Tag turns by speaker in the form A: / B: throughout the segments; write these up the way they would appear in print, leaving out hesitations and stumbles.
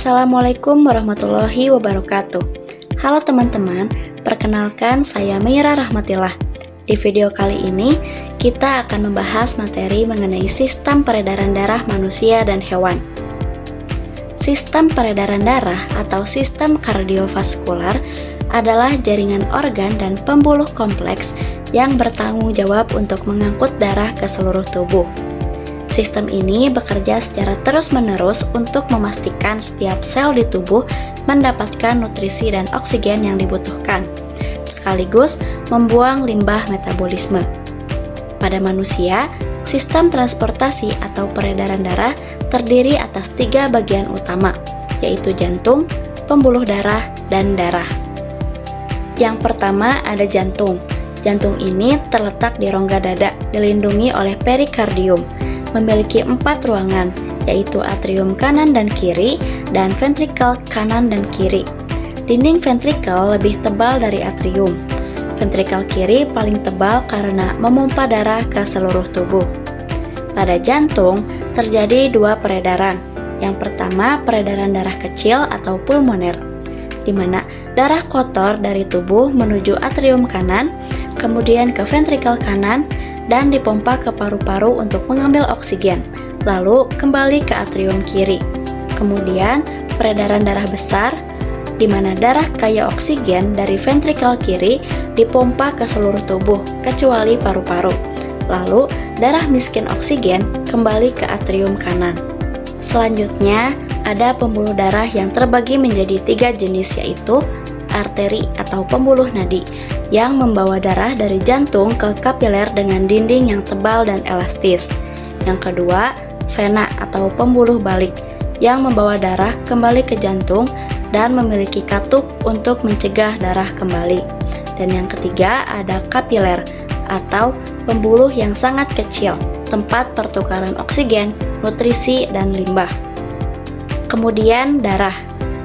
A: Assalamualaikum warahmatullahi wabarakatuh. Halo teman-teman, perkenalkan saya Meira Rahmatillah. Di video kali ini, kita akan membahas materi mengenai sistem peredaran darah manusia dan hewan. Sistem peredaran darah atau sistem kardiovaskular adalah jaringan organ dan pembuluh kompleks yang bertanggung jawab untuk mengangkut darah ke seluruh tubuh. Sistem ini bekerja secara terus-menerus untuk memastikan setiap sel di tubuh mendapatkan nutrisi dan oksigen yang dibutuhkan, sekaligus membuang limbah metabolisme. Pada manusia, sistem transportasi atau peredaran darah terdiri atas 3 bagian utama, yaitu jantung, pembuluh darah, dan darah. Yang pertama ada jantung. Jantung ini terletak di rongga dada, dilindungi oleh perikardium. Memiliki 4 ruangan, yaitu atrium kanan dan kiri, dan ventrikel kanan dan kiri. Dinding ventrikel lebih tebal dari atrium. Ventrikel kiri paling tebal karena memompa darah ke seluruh tubuh. Pada jantung, terjadi 2 peredaran. Yang pertama, peredaran darah kecil atau pulmoner, di mana darah kotor dari tubuh menuju atrium kanan, kemudian ke ventrikel kanan, dan dipompa ke paru-paru untuk mengambil oksigen, lalu kembali ke atrium kiri. Kemudian, peredaran darah besar, di mana darah kaya oksigen dari ventrikel kiri dipompa ke seluruh tubuh, kecuali paru-paru. Lalu, darah miskin oksigen kembali ke atrium kanan. Selanjutnya, ada pembuluh darah yang terbagi menjadi 3 jenis, yaitu arteri atau pembuluh nadi yang membawa darah dari jantung ke kapiler dengan dinding yang tebal dan elastis. Yang kedua, vena atau pembuluh balik yang membawa darah kembali ke jantung dan memiliki katup untuk mencegah darah kembali. Dan yang ketiga, ada kapiler atau pembuluh yang sangat kecil, tempat pertukaran oksigen, nutrisi, dan limbah. Kemudian darah,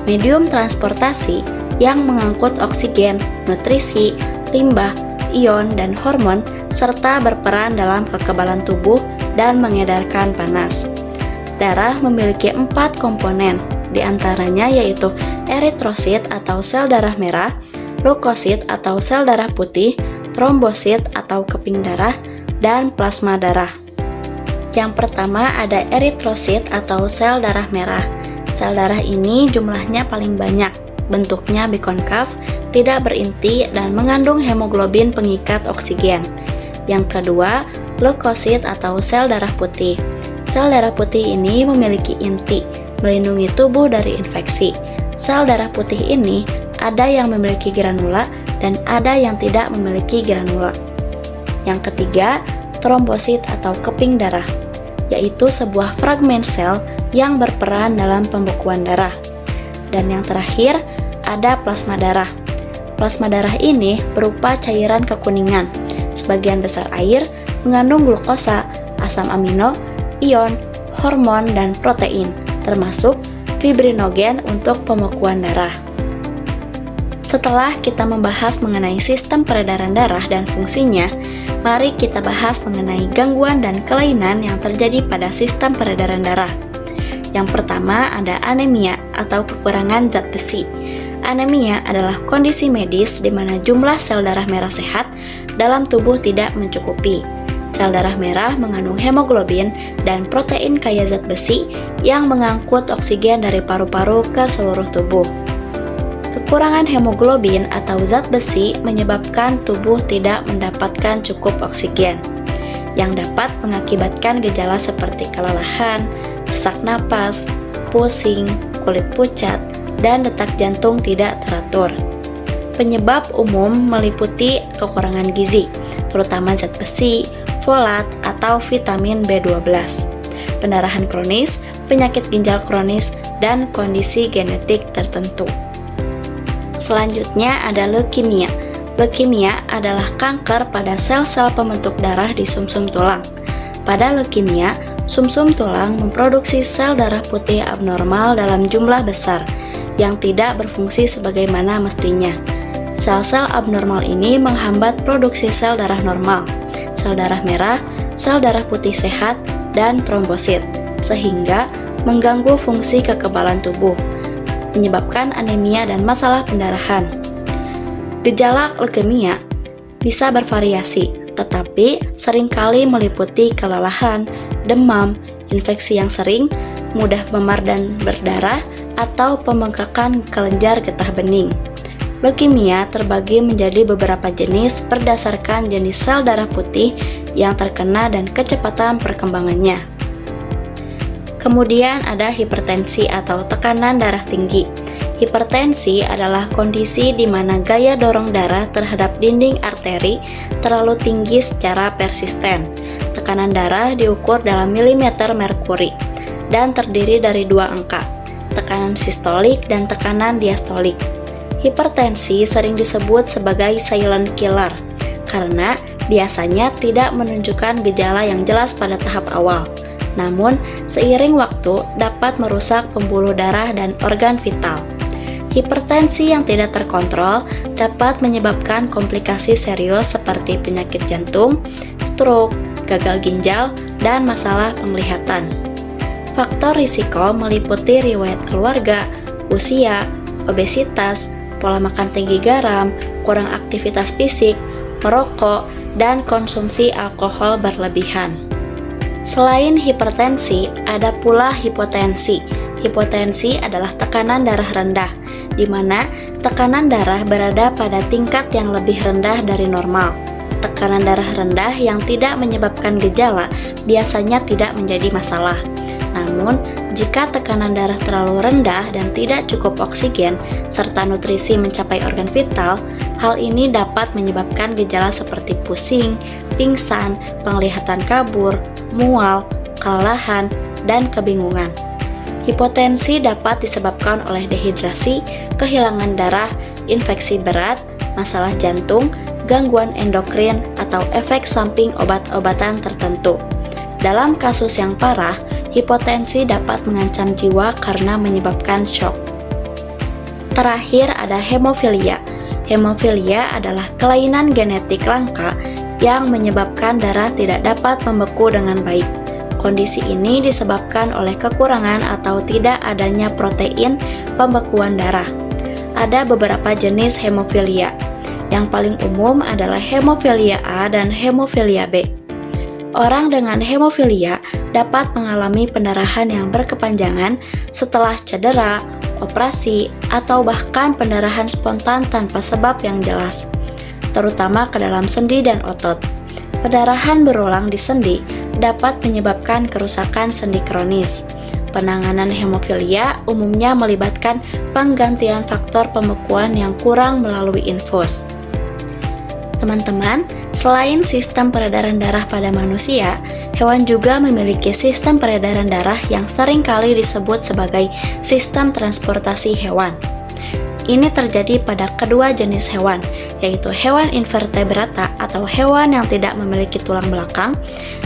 A: medium transportasi yang mengangkut oksigen, nutrisi, limbah, ion, dan hormon, serta berperan dalam kekebalan tubuh dan mengedarkan panas. Darah memiliki 4 komponen, diantaranya yaitu eritrosit atau sel darah merah, leukosit atau sel darah putih, trombosit atau keping darah, dan plasma darah. Yang pertama ada eritrosit atau sel darah merah. Sel darah ini jumlahnya paling banyak, bentuknya bikonkav, tidak berinti, dan mengandung hemoglobin pengikat oksigen. Yang kedua, leukosit atau sel darah putih. Sel darah putih ini memiliki inti, melindungi tubuh dari infeksi. Sel darah putih ini ada yang memiliki granula dan ada yang tidak memiliki granula. Yang ketiga, trombosit atau keping darah, yaitu sebuah fragmen sel yang berperan dalam pembekuan darah. Dan yang terakhir, ada plasma darah. Plasma darah ini berupa cairan kekuningan, sebagian besar air, mengandung glukosa, asam amino, ion, hormon, dan protein, termasuk fibrinogen untuk pembekuan darah. Setelah kita membahas mengenai sistem peredaran darah dan fungsinya, mari kita bahas mengenai gangguan dan kelainan yang terjadi pada sistem peredaran darah. Yang pertama ada anemia atau kekurangan zat besi. Anemia adalah kondisi medis di mana jumlah sel darah merah sehat dalam tubuh tidak mencukupi. Sel darah merah mengandung hemoglobin dan protein kaya zat besi yang mengangkut oksigen dari paru-paru ke seluruh tubuh. Kekurangan hemoglobin atau zat besi menyebabkan tubuh tidak mendapatkan cukup oksigen, yang dapat mengakibatkan gejala seperti kelelahan, sesak napas, pusing, kulit pucat, dan detak jantung tidak teratur. Penyebab umum meliputi kekurangan gizi, terutama zat besi, folat, atau vitamin B12, pendarahan kronis, penyakit ginjal kronis, dan kondisi genetik tertentu. Selanjutnya ada leukemia. Leukemia adalah kanker pada sel-sel pembentuk darah di sumsum tulang. Pada leukemia, sumsum tulang memproduksi sel darah putih abnormal dalam jumlah besar yang tidak berfungsi sebagaimana mestinya. Sel-sel abnormal ini menghambat produksi sel darah normal, sel darah merah, sel darah putih sehat, dan trombosit, sehingga mengganggu fungsi kekebalan tubuh. menyebabkan anemia dan masalah pendarahan. Gejala leukemia bisa bervariasi, tetapi seringkali meliputi kelelahan, demam, infeksi yang sering, mudah memar dan berdarah, atau pembengkakan kelenjar getah bening. Leukemia terbagi menjadi beberapa jenis berdasarkan jenis sel darah putih yang terkena dan kecepatan perkembangannya. Kemudian ada hipertensi atau tekanan darah tinggi. Hipertensi adalah kondisi di mana gaya dorong darah terhadap dinding arteri terlalu tinggi secara persisten. Tekanan darah diukur dalam milimeter merkuri dan terdiri dari dua angka, tekanan sistolik dan tekanan diastolik. Hipertensi sering disebut sebagai silent killer karena biasanya tidak menunjukkan gejala yang jelas pada tahap awal. Namun, seiring waktu dapat merusak pembuluh darah dan organ vital. Hipertensi yang tidak terkontrol dapat menyebabkan komplikasi serius seperti penyakit jantung, stroke, gagal ginjal, dan masalah penglihatan. Faktor risiko meliputi riwayat keluarga, usia, obesitas, pola makan tinggi garam, kurang aktivitas fisik, merokok, dan konsumsi alkohol berlebihan. Selain hipertensi, ada pula hipotensi. Hipotensi adalah tekanan darah rendah, di mana tekanan darah berada pada tingkat yang lebih rendah dari normal. Tekanan darah rendah yang tidak menyebabkan gejala biasanya tidak menjadi masalah. Namun, jika tekanan darah terlalu rendah dan tidak cukup oksigen, serta nutrisi mencapai organ vital, hal ini dapat menyebabkan gejala seperti pusing, pingsan, penglihatan kabur, mual, kelelahan, dan kebingungan. Hipotensi dapat disebabkan oleh dehidrasi, kehilangan darah, infeksi berat, masalah jantung, gangguan endokrin, atau efek samping obat-obatan tertentu. Dalam kasus yang parah, hipotensi dapat mengancam jiwa karena menyebabkan shock. Terakhir ada hemofilia. Hemofilia adalah kelainan genetik langka yang menyebabkan darah tidak dapat membeku dengan baik. Kondisi ini disebabkan oleh kekurangan atau tidak adanya protein pembekuan darah. Ada beberapa jenis hemofilia. Yang paling umum adalah hemofilia A dan hemofilia B. Orang dengan hemofilia dapat mengalami pendarahan yang berkepanjangan setelah cedera, operasi, atau bahkan pendarahan spontan tanpa sebab yang jelas, terutama ke dalam sendi dan otot. Pendarahan berulang di sendi dapat menyebabkan kerusakan sendi kronis. Penanganan hemofilia umumnya melibatkan penggantian faktor pembekuan yang kurang melalui infus. Teman-teman, selain sistem peredaran darah pada manusia, hewan juga memiliki sistem peredaran darah yang seringkali disebut sebagai sistem transportasi hewan. Ini terjadi pada kedua jenis hewan, yaitu hewan invertebrata atau hewan yang tidak memiliki tulang belakang,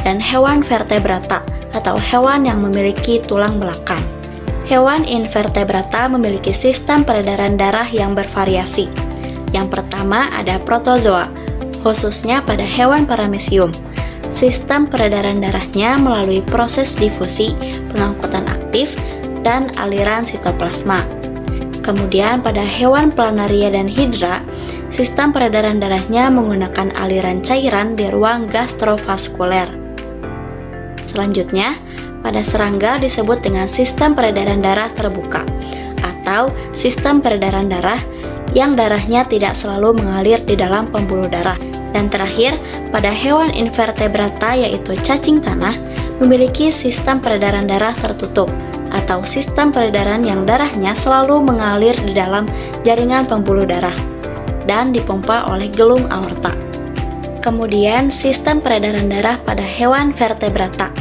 A: dan hewan vertebrata atau hewan yang memiliki tulang belakang. Hewan invertebrata memiliki sistem peredaran darah yang bervariasi. Yang pertama ada protozoa, khususnya pada hewan paramecium. Sistem peredaran darahnya melalui proses difusi, pengangkutan aktif, dan aliran sitoplasma. Kemudian pada hewan planaria dan hidra, sistem peredaran darahnya menggunakan aliran cairan di ruang gastrovaskuler. Selanjutnya, pada serangga disebut dengan sistem peredaran darah terbuka atau sistem peredaran darah yang darahnya tidak selalu mengalir di dalam pembuluh darah. Dan terakhir, pada hewan invertebrata yaitu cacing tanah memiliki sistem peredaran darah tertutup atau sistem peredaran yang darahnya selalu mengalir di dalam jaringan pembuluh darah dan dipompa oleh gelung aorta. Kemudian, sistem peredaran darah pada hewan vertebrata.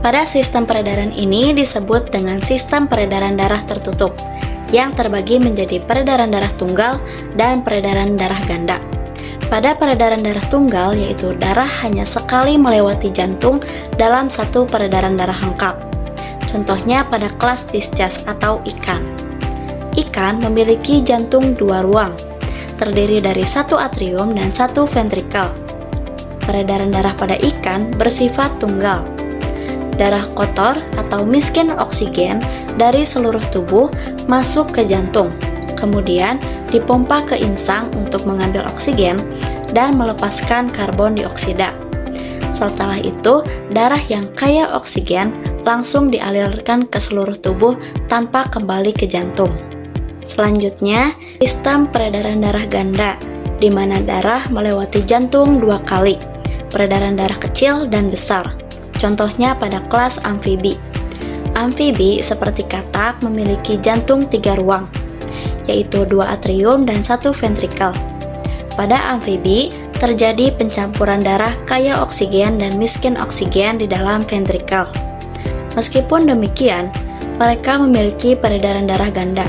A: Pada sistem peredaran ini disebut dengan sistem peredaran darah tertutup yang terbagi menjadi peredaran darah tunggal dan peredaran darah ganda. Pada peredaran darah tunggal, yaitu darah hanya sekali melewati jantung dalam satu peredaran darah lengkap. Contohnya pada kelas Pisces atau ikan. Ikan memiliki jantung dua ruang, terdiri dari satu atrium dan satu ventrikel. Peredaran darah pada ikan bersifat tunggal. Darah kotor atau miskin oksigen dari seluruh tubuh masuk ke jantung, kemudian dipompa ke insang untuk mengambil oksigen dan melepaskan karbon dioksida. Setelah itu, darah yang kaya oksigen langsung dialirkan ke seluruh tubuh tanpa kembali ke jantung. Selanjutnya, sistem peredaran darah ganda, di mana darah melewati jantung 2 kali, peredaran darah kecil dan besar. Contohnya pada kelas amfibi. Amfibi seperti katak memiliki jantung 3 ruang, yaitu 2 atrium dan 1 ventrikel. Pada amfibi, terjadi pencampuran darah kaya oksigen dan miskin oksigen di dalam ventrikel. Meskipun demikian, mereka memiliki peredaran darah ganda,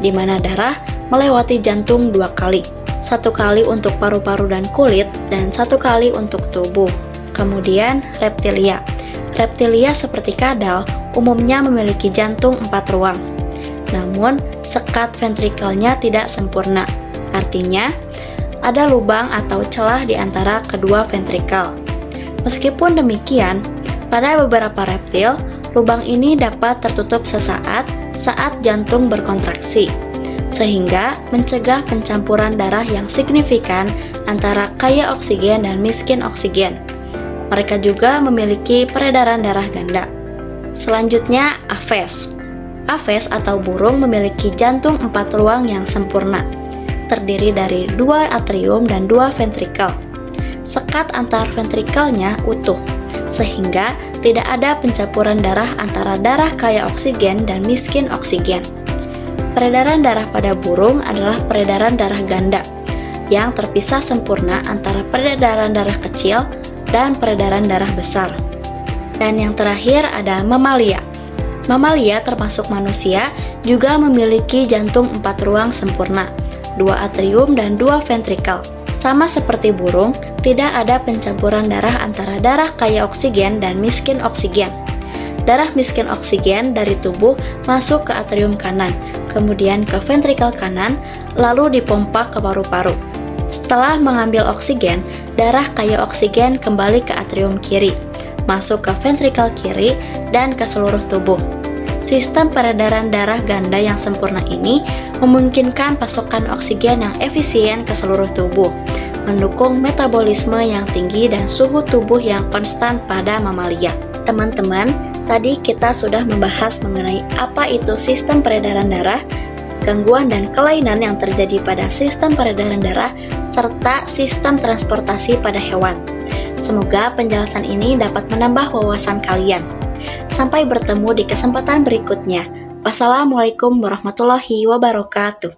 A: di mana darah melewati jantung 2 kali, 1 kali untuk paru-paru dan kulit, dan 1 kali untuk tubuh. Kemudian, reptilia. Reptilia seperti kadal umumnya memiliki jantung 4 ruang. Namun, sekat ventrikelnya tidak sempurna. Artinya, ada lubang atau celah di antara kedua ventrikel. Meskipun demikian, pada beberapa reptil, lubang ini dapat tertutup sesaat saat jantung berkontraksi, sehingga mencegah pencampuran darah yang signifikan antara kaya oksigen dan miskin oksigen. Mereka juga memiliki peredaran darah ganda. Selanjutnya, Aves. Aves atau burung memiliki jantung 4 ruang yang sempurna, terdiri dari 2 atrium dan 2 ventrikel. Sekat antar ventrikelnya utuh, sehingga tidak ada pencampuran darah antara darah kaya oksigen dan miskin oksigen. Peredaran darah pada burung adalah peredaran darah ganda, yang terpisah sempurna antara peredaran darah kecil dan peredaran darah besar. Dan yang terakhir ada mamalia. Mamalia termasuk manusia juga memiliki jantung 4 ruang sempurna, 2 atrium dan 2 ventrikel. Sama seperti burung, tidak ada pencampuran darah antara darah kaya oksigen dan miskin oksigen. Darah miskin oksigen dari tubuh masuk ke atrium kanan, kemudian ke ventrikel kanan, lalu dipompa ke paru-paru. Setelah mengambil oksigen, darah kaya oksigen kembali ke atrium kiri, masuk ke ventrikel kiri, dan ke seluruh tubuh. Sistem peredaran darah ganda yang sempurna ini memungkinkan pasokan oksigen yang efisien ke seluruh tubuh, mendukung metabolisme yang tinggi dan suhu tubuh yang konstan pada mamalia. Teman-teman, tadi kita sudah membahas mengenai apa itu sistem peredaran darah, gangguan dan kelainan yang terjadi pada sistem peredaran darah, serta sistem transportasi pada hewan. Semoga penjelasan ini dapat menambah wawasan kalian. Sampai bertemu di kesempatan berikutnya. Wassalamualaikum warahmatullahi wabarakatuh.